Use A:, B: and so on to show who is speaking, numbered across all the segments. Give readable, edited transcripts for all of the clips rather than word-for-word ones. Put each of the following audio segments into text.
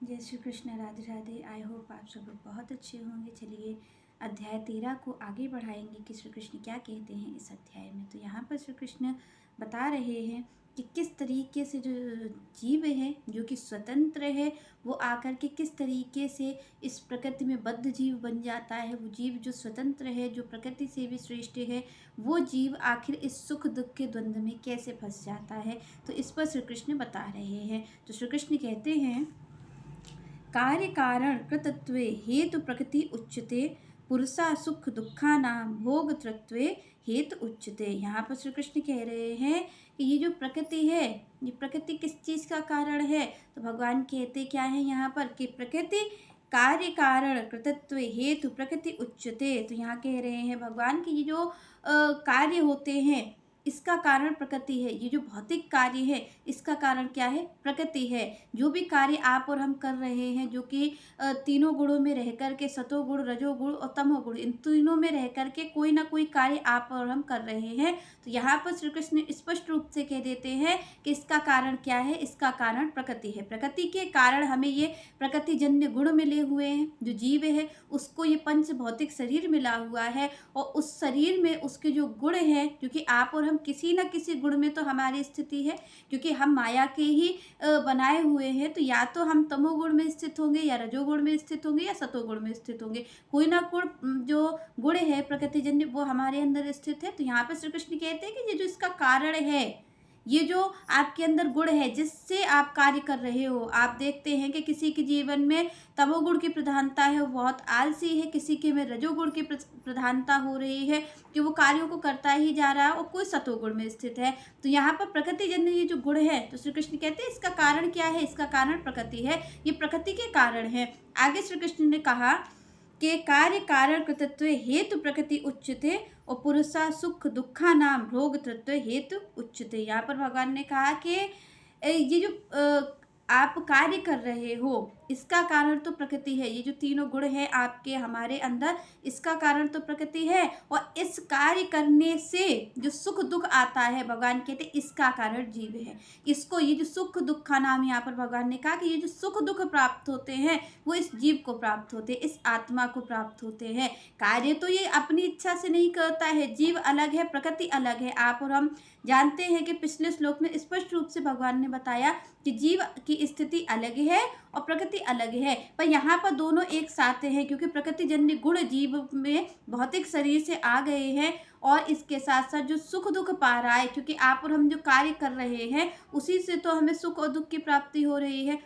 A: जय Shri Krishna, Radhe Radhe. I hope आप सब लोग बहुत अच्छे होंगे। चलिए अध्याय 13 को आगे बढ़ाएंगे कि श्री कृष्ण क्या कहते हैं इस अध्याय में। तो यहाँ पर श्री कृष्ण बता रहे हैं कि किस तरीके से जो जीव है जो कि स्वतंत्र है वो आकर के किस तरीके से इस प्रकृति में बद्ध जीव बन जाता है। वो जीव जो स्वतंत्र है, जो प्रकृति से भी श्रेष्ठ है, वो जीव आखिर इस सुख दुख के द्वंद्व में कैसे फंस जाता है। तो इस पर श्री कृष्ण बता रहे हैं। तो श्री कृष्ण कहते हैं, कार्य कारण कृतत्वे हेतु प्रकृति उच्यते पुरुषा सुख दुखानां भोगतृत्वे हेतु उच्यते। यहाँ पर श्री कृष्ण कह रहे हैं कि ये जो प्रकृति है, ये प्रकृति किस चीज का कारण है। तो भगवान कहते क्या है यहाँ पर कि प्रकृति कार्य कारण कृतत्व हेतु प्रकृति उच्यते। तो यहाँ कह रहे हैं भगवान की ये जो कार्य होते हैं इसका कारण प्रकृति है। ये जो भौतिक कार्य है इसका कारण क्या है, प्रकृति है। जो भी कार्य आप और हम कर रहे हैं जो कि तीनों गुणों में रह कर के, सतोगुण, रजोगुण और तमोगुण, इन तीनों में रह कर के कोई ना कोई कार्य आप और हम कर रहे हैं। तो यहाँ पर श्री कृष्ण स्पष्ट रूप से कह देते हैं कि इसका कारण क्या है, इसका कारण प्रकृति है। प्रकृति के कारण हमें ये प्रकृतिजन्य गुण मिले हुए हैं। जो जीव है उसको ये पंच भौतिक शरीर मिला हुआ है और उस शरीर में उसके जो गुण है, क्योंकि आप और हम किसी न किसी गुण में तो हमारी स्थिति है, क्योंकि हम माया के ही बनाए हुए हैं। तो या तो हम तमोगुण में स्थित होंगे या रजोगुण में स्थित होंगे या सतोगुण में स्थित होंगे। कोई ना कोई जो गुण है प्रकृतिजन्य वो हमारे अंदर स्थित है। तो यहाँ पे श्री कृष्ण कहते हैं कि ये जो इसका कारण है, ये जो आपके अंदर गुण है जिससे आप कार्य कर रहे हो। आप देखते हैं कि किसी के जीवन में तमोगुण की प्रधानता है, वो बहुत आलसी है। किसी के में रजोगुण की प्रधानता हो रही है कि वो कार्यों को करता ही जा रहा है, और कोई सतोगुण में स्थित है। तो यहाँ पर प्रकृतिजन्य ये जो गुण है, तो श्री कृष्ण कहते हैं इसका कारण क्या है, इसका कारण प्रकृति है। ये प्रकृति के कारण है। आगे श्री कृष्ण ने कहा के कार्य कारण कृतत्व हेतु प्रकृति उच्यते और पुरुषा सुख दुखा नाम भोग तत्व हेतु उच्यते। यहाँ पर भगवान ने कहा कि ये जो आप कार्य कर रहे हो इसका कारण तो प्रकृति है। ये जो तीनों गुण है आपके हमारे अंदर, इसका कारण तो प्रकृति है। और इस कार्य करने से जो सुख दुख आता है, भगवान कहते इसका कारण जीव है। इसको ये जो सुख दुख का नाम, यहाँ पर भगवान ने कहा कि ये जो सुख दुख प्राप्त होते हैं वो इस जीव को प्राप्त होते हैं, इस आत्मा को प्राप्त होते हैं। कार्य तो ये अपनी इच्छा से नहीं करता है। जीव अलग है, प्रकृति अलग है। आप और हम जानते हैं कि पिछले श्लोक में स्पष्ट रूप से भगवान ने बताया कि जीव की स्थिति अलग है और प्रकृति अलग है, पर यहाँ पर दोनों एक साथ हैं, क्योंकि प्रकृतिजन्य गुण जीव में भौतिक शरीर से आ गए हैं और इसके साथ साथ जो सुख दुख पा रहा है, क्योंकि आप और हम जो कार्य कर रहे हैं उसी से तो हमें सुख और दुख की प्राप्ति हो रही है।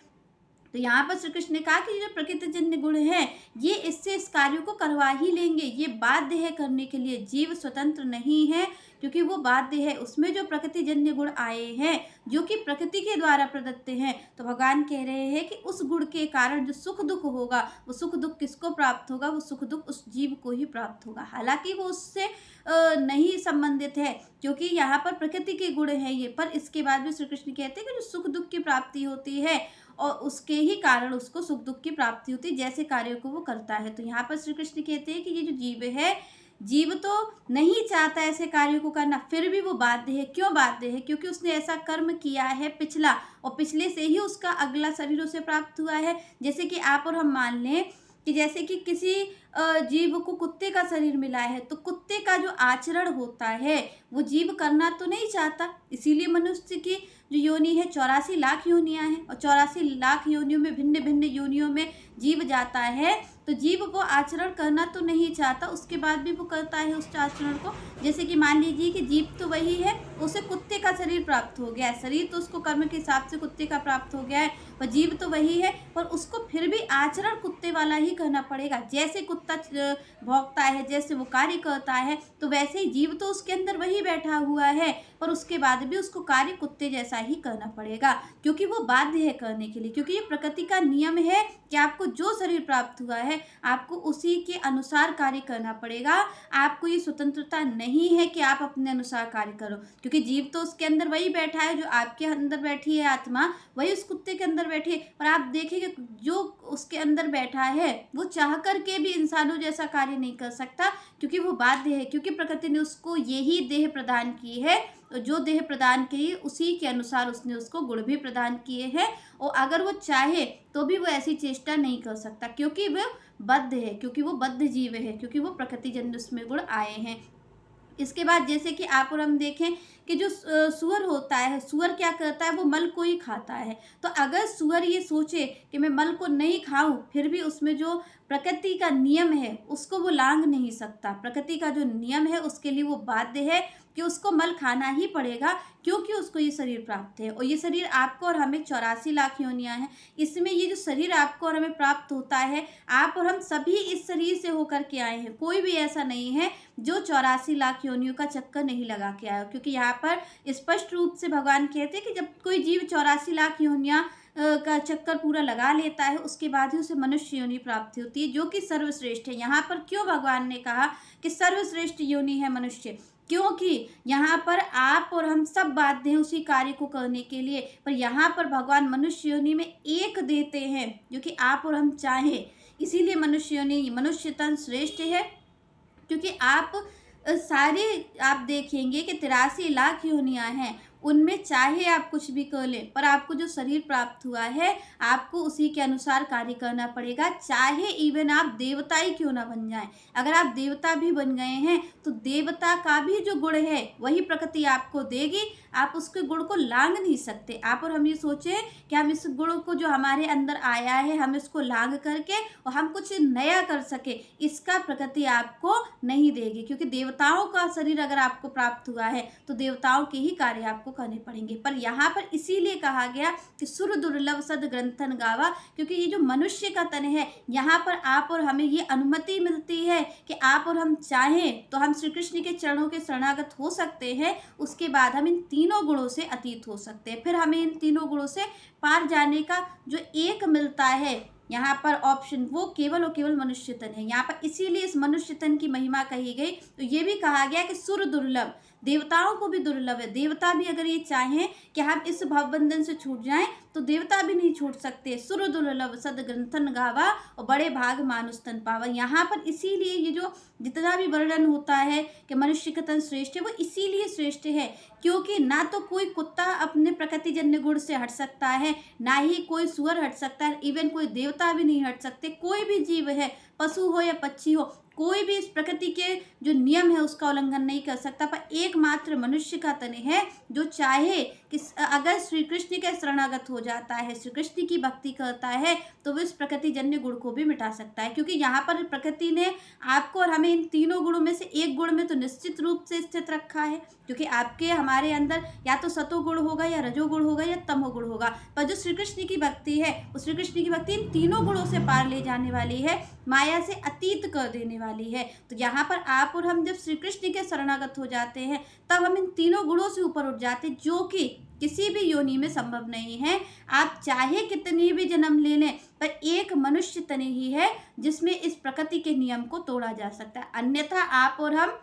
A: तो यहाँ पर श्री कृष्ण ने कहा कि जो प्रकृतिजन्य गुण है ये इससे इस कार्य को करवा ही लेंगे। ये बाध्य है करने के लिए। जीव स्वतंत्र नहीं है क्योंकि वो बाध्य है। उसमें जो प्रकृतिजन्य गुण आए हैं जो कि प्रकृति के द्वारा प्रदत्त हैं, तो भगवान कह रहे हैं कि उस गुण के कारण जो सुख दुख होगा, वो सुख दुख किसको प्राप्त होगा, वो सुख दुख उस जीव को ही प्राप्त होगा। हालांकि वो उससे नहीं संबंधित है क्योंकि यहाँ पर प्रकृति के गुण है ये, पर इसके बाद भी श्री कृष्ण कहते हैं कि जो सुख दुख की प्राप्ति होती है और उसके ही कारण उसको सुख दुख की प्राप्ति होती है, जैसे कार्यों को वो करता है। तो यहाँ पर श्री कृष्ण कहते हैं कि ये जो जीव है, जीव तो नहीं चाहता ऐसे कार्यों को करना, फिर भी वो बाध्य है। क्यों बाध्य है? क्योंकि उसने ऐसा कर्म किया है पिछला, और पिछले से ही उसका अगला शरीर उसे प्राप्त हुआ है। जैसे कि आप और हम मान लें कि जैसे कि किसी जीव को कुत्ते का शरीर मिला है, तो कुत्ते का जो आचरण होता है वो जीव करना तो नहीं चाहता। इसीलिए मनुष्य की जो योनि है 84 लाख योनियां हैं, और 84 लाख योनियों में भिन्न भिन्न योनियों में जीव जाता है। तो जीव वो आचरण करना तो नहीं चाहता, उसके बाद भी वो करता है उस आचरण को। जैसे कि मान लीजिए कि जीव तो वही है, उसे कुत्ते का शरीर प्राप्त हो गया है, शरीर तो उसको कर्म के हिसाब से कुत्ते का प्राप्त हो गया है, पर जीव तो वही है, पर उसको फिर भी आचरण कुत्ते वाला ही करना पड़ेगा। जैसे कुत्ता भौंकता है, जैसे वो कार्य करता है, तो वैसे ही जीव तो उसके अंदर वही बैठा हुआ है, पर उसके बाद भी उसको कार्य कुत्ते जैसा ही करना पड़ेगा, क्योंकि वो बाध्य है करने के लिए। क्योंकि ये प्रकृति का नियम है कि आपको जो शरीर प्राप्त हुआ है आपको उसी के अनुसार कार्य करना पड़ेगा। आपको ये स्वतंत्रता नहीं है कि आप अपने अनुसार कार्य करो, क्योंकि जीव तो उसके अंदर वही बैठा है, जो आपके अंदर बैठी है आत्मा वही उस कुत्ते के अंदर बैठी है। पर आप देखेंगे जो उसके अंदर बैठा है वो चाह करके भी इंसानों जैसा कार्य नहीं कर सकता, क्योंकि वो बाध्य है, क्योंकि प्रकृति ने उसको यही देह प्रदान की है तो जो देह प्रदान की उसी के अनुसार उसने उसको गुण भी प्रदान किए हैं, और अगर वो चाहे तो भी वो ऐसी चेष्टा नहीं कर सकता, क्योंकि वो बद्ध है, क्योंकि वो बद्ध जीव है, क्योंकि वो प्रकृतिजन्य उसमें गुण आए हैं। इसके बाद जैसे कि आप और हम देखें कि जो सूअर होता है, सूअर क्या करता है, वो मल को ही खाता है। तो अगर सूअर ये सोचे कि मैं मल को नहीं खाऊं, फिर भी उसमें जो प्रकृति का नियम है उसको वो लांघ नहीं सकता। प्रकृति का जो नियम है उसके लिए वो बाध्य है कि उसको मल खाना ही पड़ेगा, क्योंकि उसको ये शरीर प्राप्त है। और ये शरीर आपको और हमें 84 लाख योनियां हैं। इसमें ये जो शरीर आपको और हमें प्राप्त होता है, आप और हम सभी इस शरीर से होकर के आए हैं। कोई भी ऐसा नहीं है जो 84 लाख योनियों का चक्कर नहीं लगा के आया, क्योंकि यहाँ पर स्पष्ट रूप से भगवान कहते हैं कि जब कोई जीव 84 लाख योनियां का चक्कर पूरा लगा लेता है, उसके बाद ही उसे मनुष्य योनि प्राप्त होती है, जो कि सर्वश्रेष्ठ है। यहाँ पर क्यों भगवान ने कहा कि सर्वश्रेष्ठ योनि है मनुष्य? क्योंकि यहाँ पर आप और हम सब बाध्य हैं उसी कार्य को करने के लिए, पर यहाँ पर भगवान मनुष्य योनि में एक देते हैं जो कि आप और हम चाहें। इसीलिए मनुष्य योनि, मनुष्य तन श्रेष्ठ है, क्योंकि आप सारे आप देखेंगे कि 83 लाख योनियां हैं, उनमें चाहे आप कुछ भी कर लें, पर आपको जो शरीर प्राप्त हुआ है आपको उसी के अनुसार कार्य करना पड़ेगा, चाहे इवन आप देवता ही क्यों ना बन जाएं। अगर आप देवता भी बन गए हैं तो देवता का भी जो गुण है वही प्रकृति आपको देगी, आप उसके गुण को लांघ नहीं सकते। आप और हम ये सोचें कि हम इस गुण को जो हमारे अंदर आया है हम इसको लांघ करके और हम कुछ नया कर सके, इसका प्रकृति आपको नहीं देगी, क्योंकि देवताओं का शरीर अगर आपको प्राप्त हुआ है तो देवताओं के ही कार्य आपको करने पड़ेंगे। पर यहाँ पर इसीलिए कहा गया कि सुर दुर्लभ सद ग्रंथन गावा, क्योंकि ये जो मनुष्य का तन है, यहाँ पर आप और हमें ये अनुमति मिलती है कि आप और हम चाहें तो हम श्री कृष्ण के चरणों के शरणागत हो सकते हैं। उसके बाद हम इन तीनों गुणों से अतीत हो सकते हैं, फिर हमें इन तीनों गुणों से पार जाने का जो एक मिलता है यहाँ पर ऑप्शन, वो केवल और केवल मनुष्य तन है। यहाँ पर इसीलिए इस मनुष्य तन की महिमा कही गई। तो ये भी कहा गया कि सुर दुर्लभ, देवताओं को भी दुर्लभ है। देवता भी अगर ये चाहें कि हम इस भवबंधन से छूट जाएं तो देवता भी नहीं छूट सकते। सुर दुर्लभ सद ग्रंथन गावा और बड़े भाग मानुष तन पावा। यहाँ पर इसीलिए ये जो जितना भी वर्णन होता है कि मनुष्य का तन श्रेष्ठ है, वो इसीलिए श्रेष्ठ है क्योंकि ना तो कोई कुत्ता अपने प्रकृतिजन्य गुण से हट सकता है, ना ही कोई सुअर हट सकता है, इवन कोई देवता भी नहीं हट सकते। कोई भी जीव है, पशु हो या पक्षी हो, कोई भी इस प्रकृति के जो नियम है उसका उल्लंघन नहीं कर सकता। पर एकमात्र मनुष्य का तन है जो चाहे कि अगर श्री कृष्ण के शरणागत हो जाता है, श्री कृष्ण की भक्ति करता है, तो वो इस प्रकृति जन्य गुण को भी मिटा सकता है। क्योंकि यहाँ पर प्रकृति ने आपको और हमें इन तीनों गुणों में से एक गुण में तो निश्चित रूप से स्थित रखा है, क्योंकि आपके हमारे अंदर या तो सतोगुण होगा या रजोगुण होगा या तमोगुण होगा। पर जो श्री कृष्ण की भक्ति है, उस श्री कृष्ण की भक्ति इन तीनों गुणों से पार ले जाने वाली है, माया से अतीत कर देने वाली है। तो यहाँ पर आप और हम जब श्री कृष्ण के शरणागत हो जाते हैं तब हम इन तीनों गुणों से ऊपर उठ जाते हैं, जो कि किसी भी योनि में संभव नहीं है। आप चाहे कितनी भी जन्म ले लें, पर एक मनुष्य तन ही है जिसमें इस प्रकृति के नियम को तोड़ा जा सकता है। अन्यथा आप और हम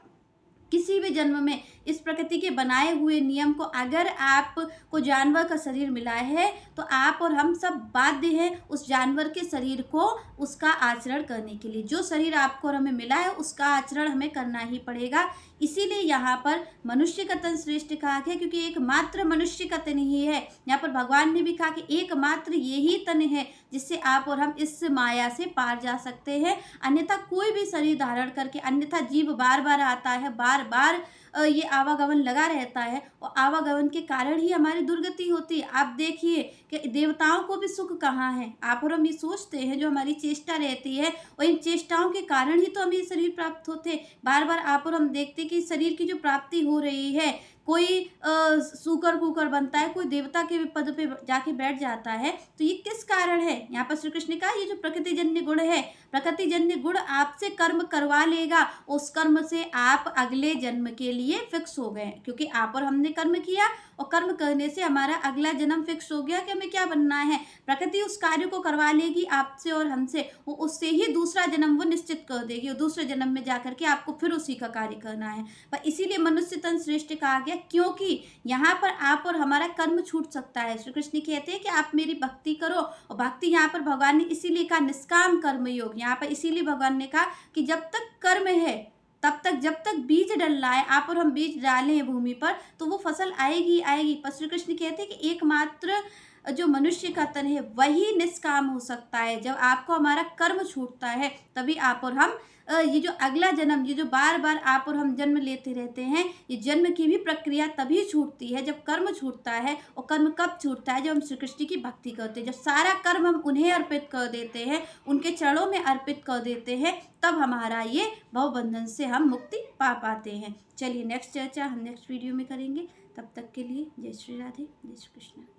A: किसी भी जन्म में इस प्रकृति के बनाए हुए नियम को, अगर आपको जानवर का शरीर मिला है तो आप और हम सब बाध्य हैं उस जानवर के शरीर को उसका आचरण करने के लिए। जो शरीर आपको और हमें मिला है उसका आचरण हमें करना ही पड़ेगा। इसीलिए यहाँ पर मनुष्य का तन श्रेष्ठ कहा गया, क्योंकि एकमात्र मनुष्य का तन ही है। यहाँ पर भगवान ने भी कहा कि एकमात्र यही तन है जिससे आप और हम इस माया से पार जा सकते हैं। अन्यथा कोई भी शरीर धारण करके, अन्यथा जीव बार बार आता है, बार बार ये आवागमन लगा रहता है, और आवागमन के कारण ही हमारी दुर्गति होती है। आप देखिए कि देवताओं को भी सुख कहाँ है। आप और हम ये सोचते हैं जो हमारी चेष्टा रहती है, और इन चेष्टाओं के कारण ही तो हमें शरीर प्राप्त होते हैं। बार बार आप और हम देखते कि शरीर की जो प्राप्ति हो रही है, कोई सूकर कुकर बनता है, कोई देवता के पद पे जाके बैठ जाता है, तो ये किस कारण है? यहाँ पर श्री कृष्ण ने कहा ये जो प्रकृतिजन्य गुण है, प्रकृतिजन्य गुण आपसे कर्म करवा लेगा, उस कर्म से आप अगले जन्म के लिए फिक्स हो गए, क्योंकि आप और हमने कर्म किया और कर्म करने से हमारा अगला जन्म फिक्स हो गया कि हमें क्या बनना है। प्रकृति उस कार्य को करवा लेगी आपसे और हमसे, वो उससे ही दूसरा जन्म वो निश्चित कर देगी, और दूसरे जन्म में जाकर के आपको फिर उसी का कार्य करना है। पर इसीलिए मनुष्य तन श्रेष्ठ कहा गया, क्योंकि यहाँ पर आप और हमारा कर्म छूट सकता है। श्री कृष्ण कहते हैं कि आप मेरी भक्ति करो, और भक्ति यहाँ पर भगवान ने इसीलिए कहा निष्काम कर्म योग। यहाँ पर इसीलिए भगवान ने कहा कि जब तक कर्म है तब तक जब तक बीज डल रहा है, आप और हम बीज डाले हैं भूमि पर, तो वो फसल आएगी आएगी। पर श्री कृष्ण कहते हैं कि एकमात्र जो मनुष्य का तन है वही निष्काम हो सकता है। जब आपको हमारा कर्म छूटता है तभी आप और हम ये जो अगला जन्म, ये जो बार बार आप और हम जन्म लेते रहते हैं, ये जन्म की भी प्रक्रिया तभी छूटती है जब कर्म छूटता है। और कर्म कब छूटता है? जब हम श्री कृष्ण की भक्ति करते हैं, जब सारा कर्म हम उन्हें अर्पित कर देते हैं, उनके चरणों में अर्पित कर देते हैं, तब हमारा ये भवबंधन से हम मुक्ति पा पाते हैं। चलिए नेक्स्ट चर्चा हम नेक्स्ट वीडियो में करेंगे। तब तक के लिए जय श्री राधे, जय श्री कृष्ण।